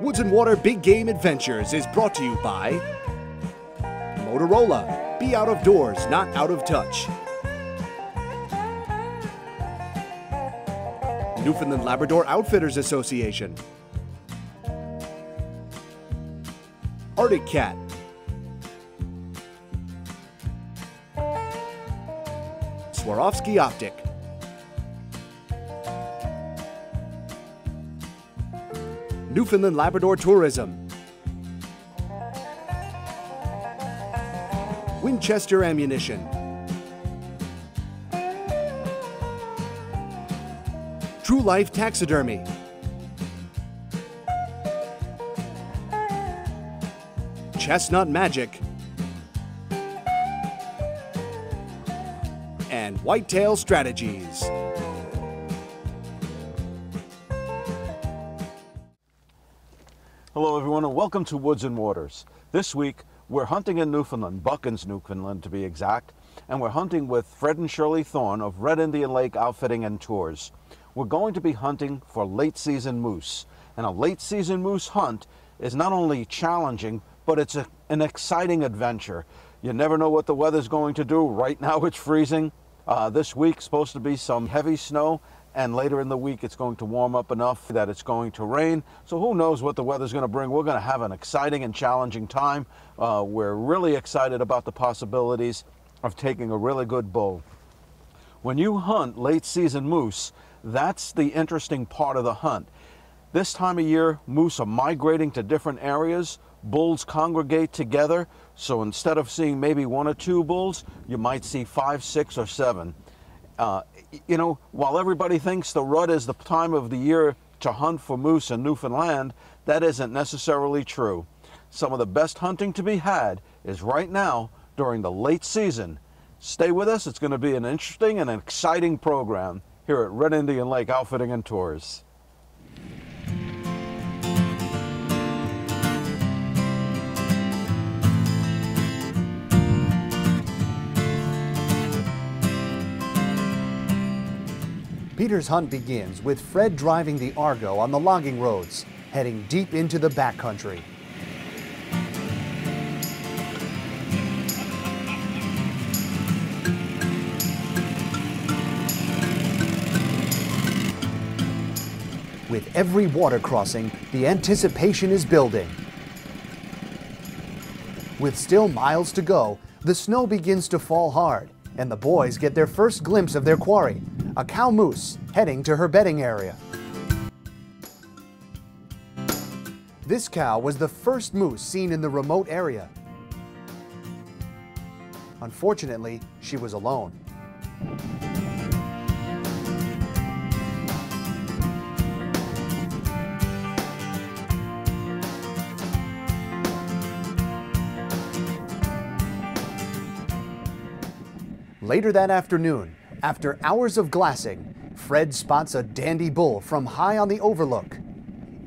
Woods and Water Big Game Adventures is brought to you by Motorola. Be out of doors, not out of touch. Newfoundland Labrador Outfitters Association. Arctic Cat. Swarovski Optic. Newfoundland Labrador Tourism. Winchester Ammunition. True Life Taxidermy. Chestnut Magic. And Whitetail Strategies. Hello everyone and welcome to Woods and Waters. This week we're hunting in Newfoundland, Buckens, Newfoundland to be exact, and we're hunting with Fred and Shirley Thorne of Red Indian Lake Outfitting and Tours. We're going to be hunting for late season moose, and a late season moose hunt is not only challenging, but it's an exciting adventure. You never know what the weather's going to do. Right now it's freezing. This week's supposed to be some heavy snow, and later in the week it's going to warm up enough that it's going to rain. So who knows what the weather's going to bring. We're going to have an exciting and challenging time. We're really excited about the possibilities of taking a really good bull. When you hunt late season moose, that's the interesting part of the hunt. This time of year, moose are migrating to different areas. Bulls congregate together. So instead of seeing maybe one or two bulls, you might see 5, 6, or 7. You know, while everybody thinks the rut is the time of the year to hunt for moose in Newfoundland, that isn't necessarily true. Some of the best hunting to be had is right now during the late season. Stay with us. It's going to be an interesting and an exciting program here at Red Indian Lake Outfitting and Tours. Peter's hunt begins with Fred driving the Argo on the logging roads, heading deep into the backcountry. With every water crossing, the anticipation is building. With still miles to go, the snow begins to fall hard, and the boys get their first glimpse of their quarry, a cow moose heading to her bedding area. This cow was the first moose seen in the remote area. Unfortunately, she was alone. Later that afternoon, after hours of glassing, Fred spots a dandy bull from high on the overlook.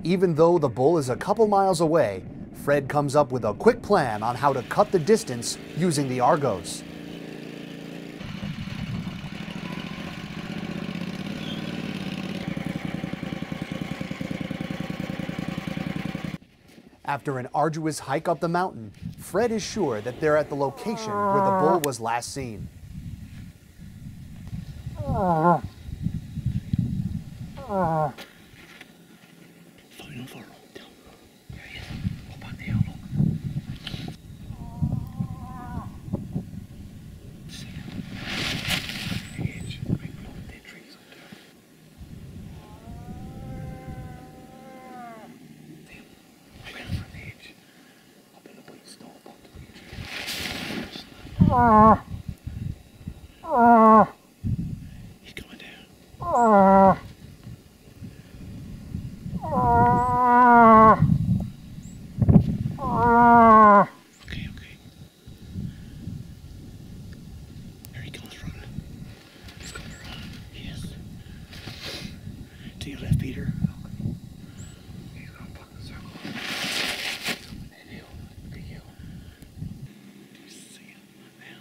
Even though the bull is a couple miles away, Fred comes up with a quick plan on how to cut the distance using the Argos. After an arduous hike up the mountain, Fred is sure that they're at the location where the bull was last seen. He's coming down. Okay, okay. There he comes running. He's going to run. Yes. To your left, Peter. He's going to fuck the circle. That hill. Big hill. Do you see him now?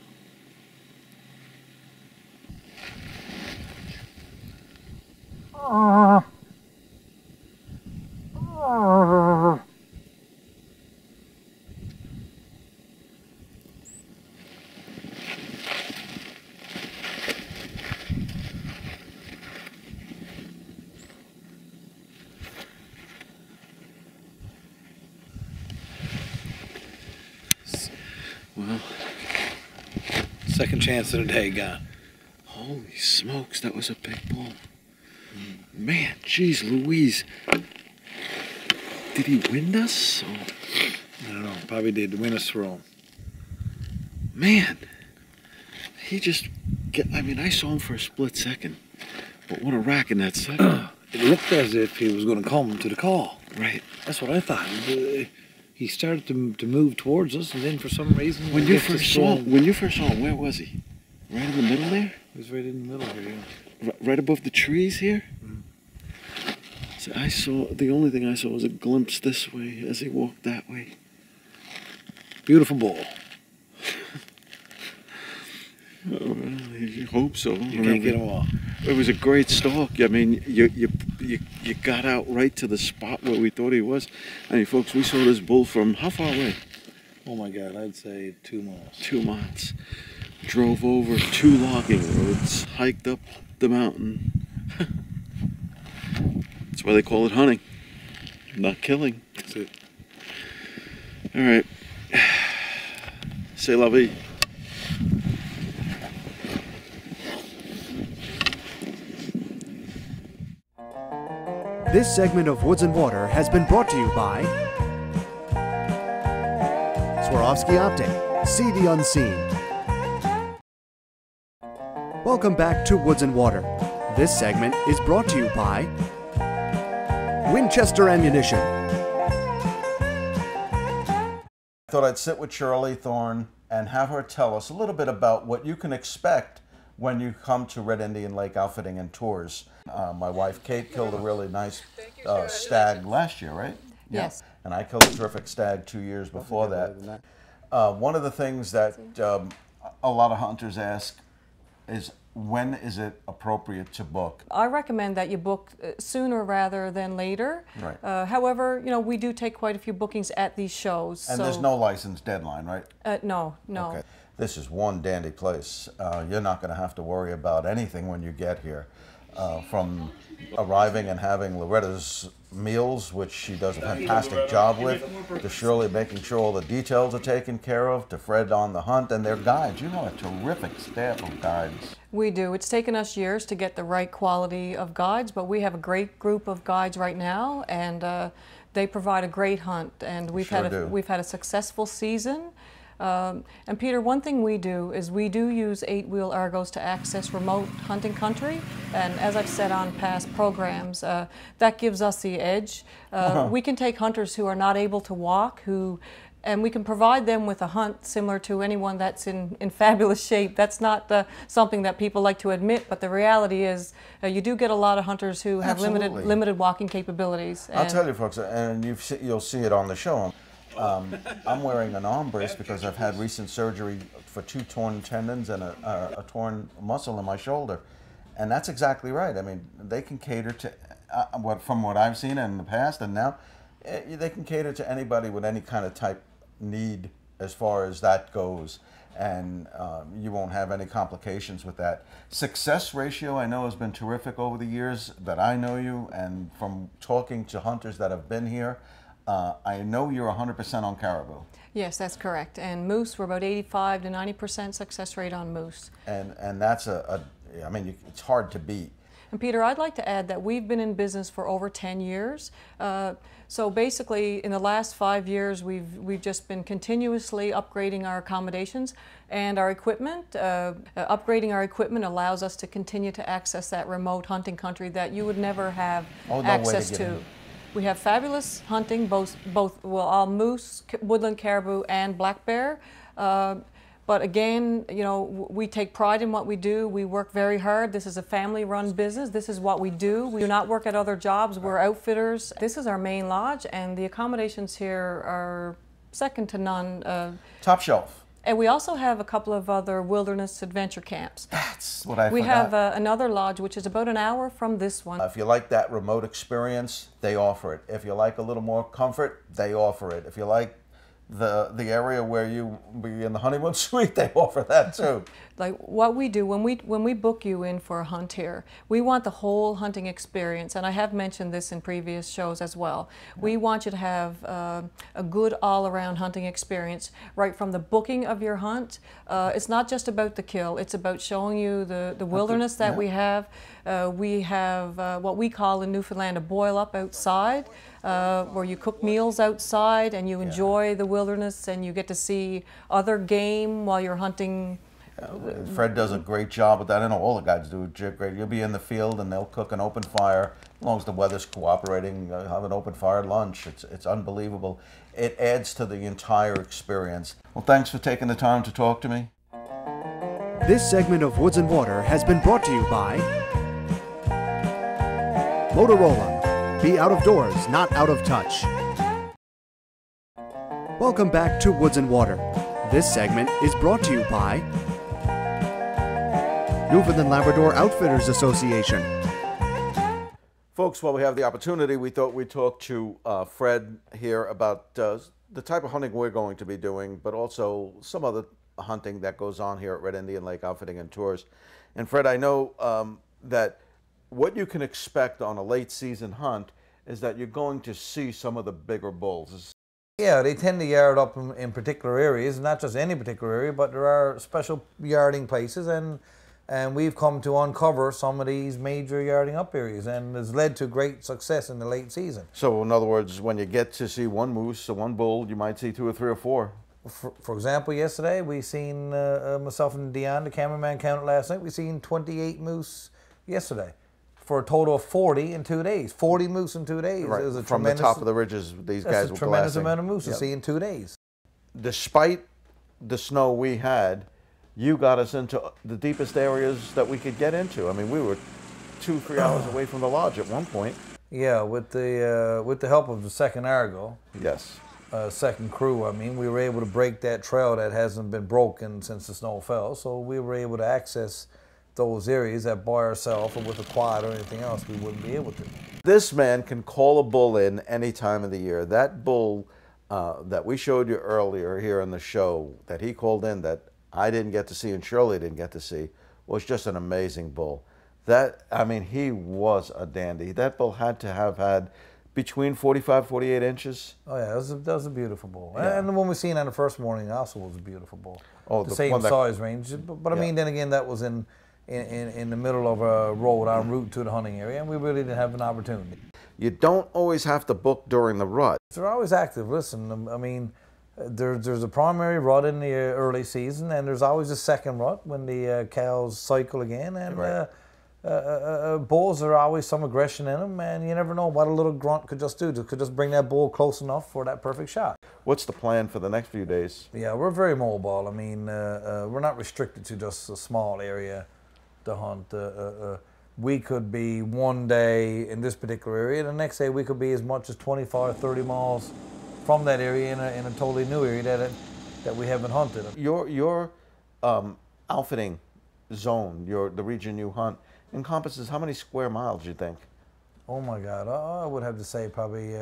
Well, second chance of the day gone. Holy smokes, that was a big bull. Man, geez Louise. Did he wind us? Oh, I don't know, probably did. The wind us through him. Man, he just, I mean, I saw him for a split second, but what a rack in that second. It looked as if he was going to come to the call. Right. That's what I thought. He started to move towards us, and then for some reason, When you first saw him, where was he? Right in the middle there? He was right in the middle here. Yeah. Right above the trees here? So the only thing I saw was a glimpse this way as he walked that way. Beautiful bull. Oh, well, you hope so. You can't get them all. It was a great stalk. I mean, you got out right to the spot where we thought he was. I mean, folks, we saw this bull from how far away? Oh my God, I'd say 2 miles. 2 miles. Drove over 2 logging roads, hiked up the mountain. That's why they call it hunting, not killing. That's it. All right. C'est la vie. This segment of Woods and Water has been brought to you by Swarovski Optic. See the unseen. Welcome back to Woods and Water. This segment is brought to you by Winchester Ammunition. I thought I'd sit with Shirley Thorne and have her tell us a little bit about what you can expect when you come to Red Indian Lake Outfitting and Tours. My wife Kate killed a really nice stag last year, right? Yes. Yeah. And I killed a terrific stag 2 years before that. One of the things that a lot of hunters ask is, when is it appropriate to book? I recommend that you book sooner rather than later. Right. However, you know, we do take quite a few bookings at these shows. And there's no license deadline, right? No. Okay. This is one dandy place. You're not going to have to worry about anything when you get here. From arriving and having Loretta's meals, which she does a fantastic job with, to Shirley making sure all the details are taken care of, to Fred on the hunt, and their guides. You have a terrific staff of guides. We do. It's taken us years to get the right quality of guides, but we have a great group of guides right now, and they provide a great hunt. And we've had a successful season. And Peter, one thing we do is we do use 8-wheel Argos to access remote hunting country, and as I've said on past programs, that gives us the edge. We can take hunters who are not able to walk, and we can provide them with a hunt similar to anyone that's in fabulous shape. That's not something that people like to admit, but the reality is you do get a lot of hunters who have limited walking capabilities. I'll tell you, folks, and you'll see it on the show. I'm wearing an arm brace because I've had recent surgery for 2 torn tendons and a torn muscle in my shoulder. And that's exactly right. I mean, they can cater to, from what I've seen in the past and now, they can cater to anybody with any kind of type need as far as that goes. And you won't have any complications with that. Success ratio, I know, has been terrific over the years that I know you, and from talking to hunters that have been here, I know you're 100% on caribou. Yes, that's correct. And moose, we're about 85 to 90% success rate on moose. And that's I mean, it's hard to beat. And Peter, I'd like to add that we've been in business for over 10 years. So basically, in the last 5 years, we've just been continuously upgrading our accommodations and our equipment. Upgrading our equipment allows us to continue to access that remote hunting country that you would never have access to. We have fabulous hunting, all moose, woodland caribou, and black bear. But again, you know, we take pride in what we do. We work very hard. This is a family-run business. This is what we do. We do not work at other jobs. We're outfitters. This is our main lodge, and the accommodations here are second to none. Top shelf. And we also have a couple of other wilderness adventure camps. That's what I forgot. We have another lodge which is about an hour from this one. If you like that remote experience, they offer it. If you like a little more comfort, they offer it. If you like the area where you be in the honeymoon suite, they offer that too. Like what we do when we book you in for a hunt here, we want the whole hunting experience, and I have mentioned this in previous shows as well. We want you to have a good all-around hunting experience right from the booking of your hunt. It's not just about the kill, it's about showing you the wilderness that we have. We have what we call in Newfoundland a boil up outside, where you cook meals outside and you enjoy the wilderness and you get to see other game while you're hunting. Fred does a great job with that. I know all the guys do great. You'll be in the field and they'll cook an open fire. As long as the weather's cooperating, have an open fire lunch. It's unbelievable. It adds to the entire experience. Well, thanks for taking the time to talk to me. This segment of Woods and Water has been brought to you by Motorola. Be out of doors, not out of touch. Welcome back to Woods and Water. This segment is brought to you by Newfoundland Labrador Outfitters Association. Folks, while we have the opportunity, we thought we'd talk to Fred here about the type of hunting we're going to be doing, but also some other hunting that goes on here at Red Indian Lake Outfitting and Tours. And Fred, I know that what you can expect on a late season hunt is that you're going to see some of the bigger bulls. Yeah, they tend to yard up in particular areas, not just any particular area, but there are special yarding places, and we've come to uncover some of these major yarding up areas, and it's led to great success in the late season. So in other words, when you get to see one moose or one bull, you might see 2 or 3 or 4. For example, yesterday we seen, myself and Dion, the cameraman, counted last night, we seen 28 moose yesterday, for a total of 40 in 2 days. 40 moose in 2 days. Right, Is a from the top of the ridges, these guys were a tremendous glassing. amount of moose to see in 2 days. Despite the snow we had, you got us into the deepest areas that we could get into. I mean, we were 2-3 hours away from the lodge at one point. Yeah, with the help of the second Argo. Yes. Second crew, I mean, we were able to break that trail that hasn't been broken since the snow fell. So we were able to access those areas that by ourselves or with a quad or anything else we wouldn't be able to. This man can call a bull in any time of the year. That bull that we showed you earlier here in the show that he called in that I didn't get to see and Shirley didn't get to see was just an amazing bull. I mean, he was a dandy. That bull had to have had between 45, 48 inches. Oh yeah, that was a beautiful bull. Yeah. And the one we seen on the first morning also was a beautiful bull. Oh, the same size range. But I mean, then again, that was in the middle of a road en route to the hunting area, and we really didn't have an opportunity. You don't always have to book during the rut. They're always active. Listen, I mean, there's a primary rut in the early season, and there's always a second rut when the cows cycle again, and Right. Bulls are always some aggression in them, and you never know what a little grunt could just do. It could just bring that bull close enough for that perfect shot. What's the plan for the next few days? Yeah, we're very mobile. I mean, we're not restricted to just a small area to hunt. We could be one day in this particular area, the next day we could be as much as 25, 30 miles from that area in a totally new area that we haven't hunted. Your outfitting zone, the region you hunt, encompasses how many square miles, you think? Oh my God, I would have to say probably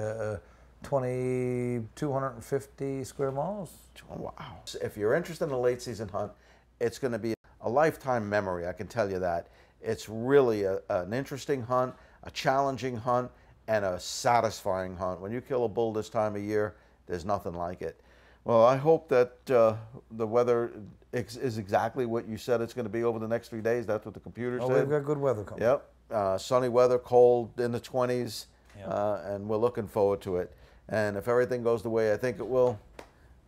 250 square miles. Wow. If you're interested in a late season hunt, it's going to be a lifetime memory, I can tell you that. It's really an interesting hunt, a challenging hunt, and a satisfying hunt. When you kill a bull this time of year, there's nothing like it. Well, I hope that the weather is exactly what you said it's going to be over the next 3 days. That's what the computer said. We've got good weather coming. Yep. Sunny weather, cold in the 20s, Yep. and we're looking forward to it. And if everything goes the way I think it will,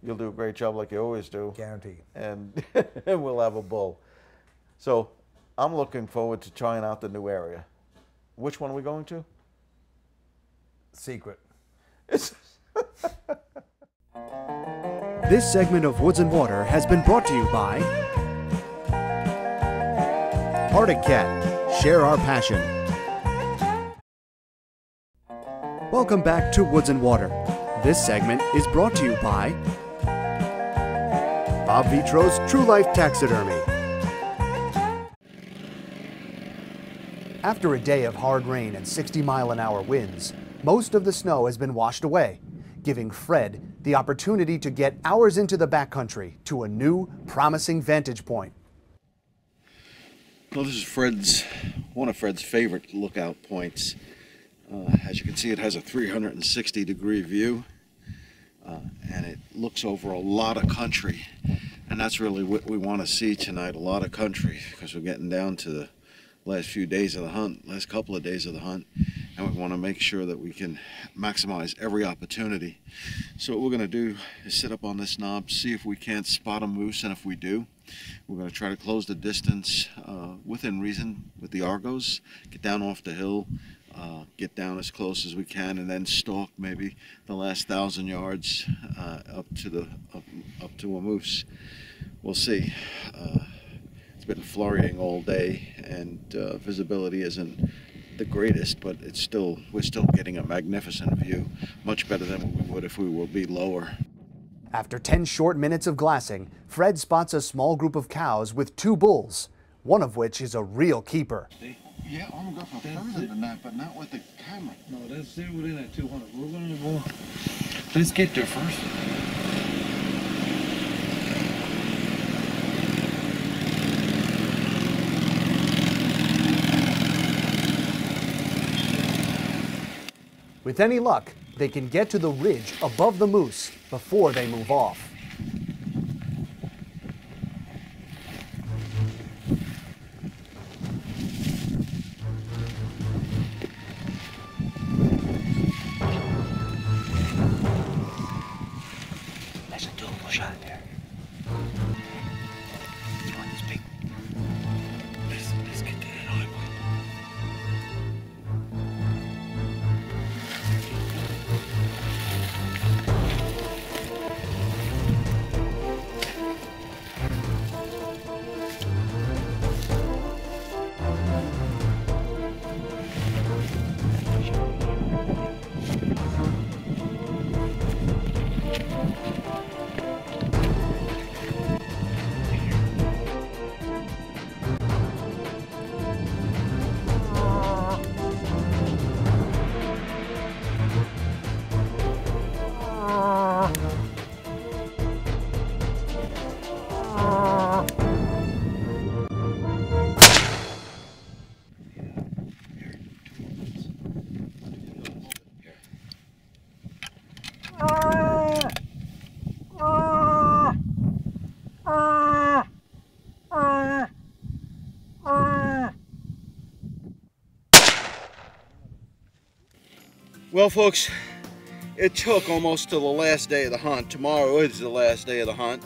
you'll do a great job like you always do. Guaranteed. And we'll have a bull. So I'm looking forward to trying out the new area. Which one are we going to? Secret. This segment of Woods and Water has been brought to you by Arctic Cat. Share our passion. Welcome back to Woods and Water. This segment is brought to you by Bob Vitro's True Life Taxidermy. After a day of hard rain and 60-mile-an-hour winds, most of the snow has been washed away. giving Fred the opportunity to get hours into the backcountry to a new, promising vantage point. Well, this is one of Fred's favorite lookout points. As you can see, it has a 360-degree view, and it looks over a lot of country. And that's really what we want to see tonight, a lot of country, because we're getting down to the last few days of the hunt, last couple of days of the hunt, and we want to make sure that we can maximize every opportunity. So what we're going to do is sit up on this knob, see if we can't spot a moose, and if we do, we're going to try to close the distance within reason with the Argos, get down off the hill, get down as close as we can, and then stalk maybe the last 1,000 yards up to a moose. We'll see. It's been flurrying all day, and visibility isn't the greatest, but we're still getting a magnificent view, much better than what we would if we were be lower. After 10 short minutes of glassing, Fred spots a small group of cows with 2 bulls, one of which is a real keeper. Yeah, I'm going to go further than that, but not with the camera. No, let's stay within that 200. We're going to go. Let's get there first. With any luck, they can get to the ridge above the moose before they move off. There's a doable shot there. Come on, speak. Let's get to that highway. Well, folks, it took almost to the last day of the hunt. Tomorrow is the last day of the hunt,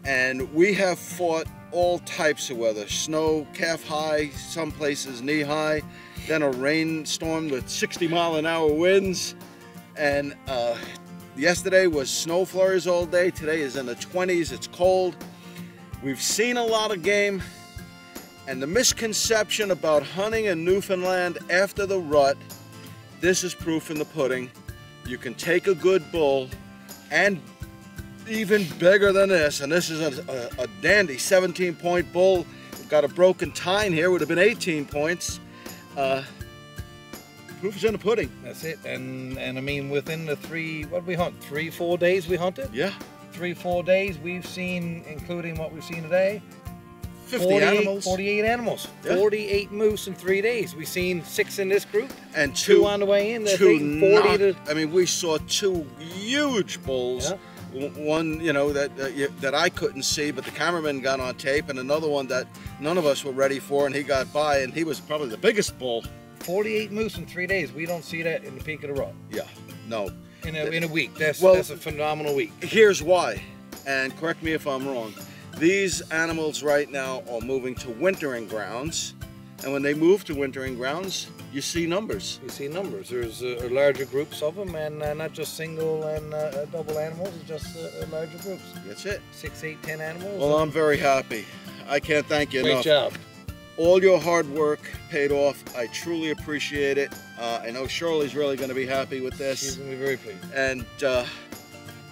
and we have fought all types of weather. Snow calf high, some places knee high, then a rainstorm with 60-mile-an-hour winds, and yesterday was snow flurries all day. Today is in the 20s. It's cold. We've seen a lot of game, and the misconception about hunting in Newfoundland after the rut, this is proof in the pudding. You can take a good bull, and even bigger than this, and this is a dandy 17-point bull. We've got a broken tine here, would have been 18 points. Proof is in the pudding. That's it. And I mean, within the what did we hunt? 3-4 days we hunted? Yeah. 3-4 days we've seen, including what we've seen today, 48 animals. Yeah. 48 moose in 3 days. We've seen 6 in this group, and two on the way in. I mean, we saw 2 huge bulls. Yeah. One, you know, that I couldn't see, but the cameraman got on tape, and another one that none of us were ready for, and he got by, and he was probably the biggest bull. 48 moose in 3 days. We don't see that in the peak of the rut. Yeah, no. In a week. That's a phenomenal week. Here's why, and correct me if I'm wrong. These animals right now are moving to wintering grounds, and when they move to wintering grounds, you see numbers. You see numbers. There's larger groups of them, and not just single and double animals, it's just larger groups. That's it. 6, 8, 10 animals. Well, I'm very happy. I can't thank you enough. Great job. All your hard work paid off. I truly appreciate it. I know Shirley's really going to be happy with this. She's going to be very pleased. And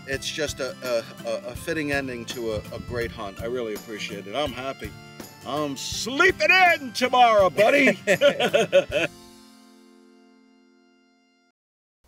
it's just a fitting ending to a great hunt. I really appreciate it. I'm happy. I'm sleeping in tomorrow, buddy.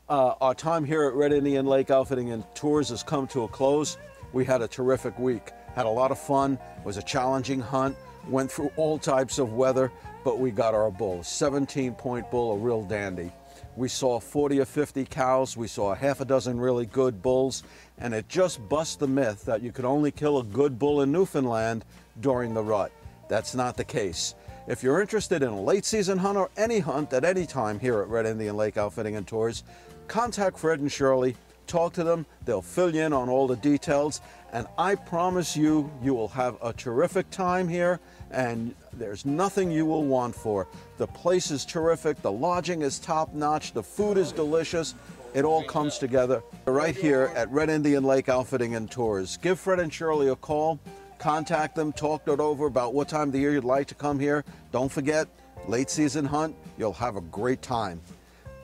Our time here at Red Indian Lake Outfitting and Tours has come to a close. We had a terrific week, had a lot of fun. It was a challenging hunt, went through all types of weather, but we got our bull, 17-point bull, a real dandy. We saw 40 or 50 cows, we saw a half a dozen really good bulls, and it just busts the myth that you could only kill a good bull in Newfoundland during the rut. That's not the case. If you're interested in a late season hunt or any hunt at any time here at Red Indian Lake Outfitting and Tours, contact Fred and Shirley, talk to them, they'll fill you in on all the details, and I promise you, you will have a terrific time here, and there's nothing you will want for. The place is terrific, the lodging is top-notch, the food is delicious, it all comes together right here at Red Indian Lake Outfitting and Tours. Give Fred and Shirley a call, contact them, talk it over about what time of the year you'd like to come here. Don't forget, late season hunt, you'll have a great time.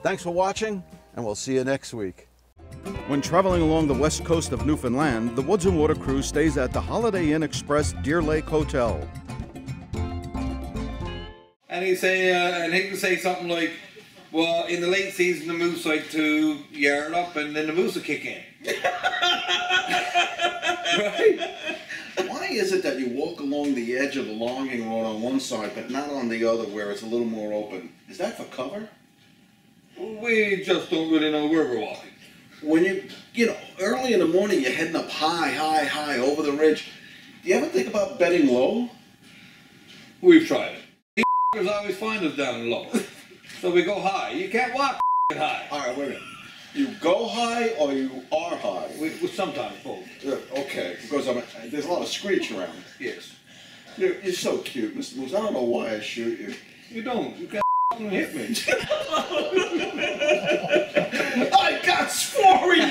Thanks for watching, and we'll see you next week. When traveling along the west coast of Newfoundland, the Woods and Water Crew stays at the Holiday Inn Express Deer Lake Hotel. And he can say something like, well, in the late season the moose like to yarn up and then the moose will kick in. Right? Why is it that you walk along the edge of the logging road on one side but not on the other where it's a little more open? Is that for cover? We just don't really know where we're walking. When you know, early in the morning you're heading up high over the ridge, do you ever think about bedding low? We've tried it. The always find us down low. So we go high. You can't walk high. All right, wait a minute. You go high or you are high? We sometimes both. Okay, because there's a lot of screech around. Yes. You're so cute, Mr. Moose. I don't know why I shoot you. You don't. You can't hit me. I got for you!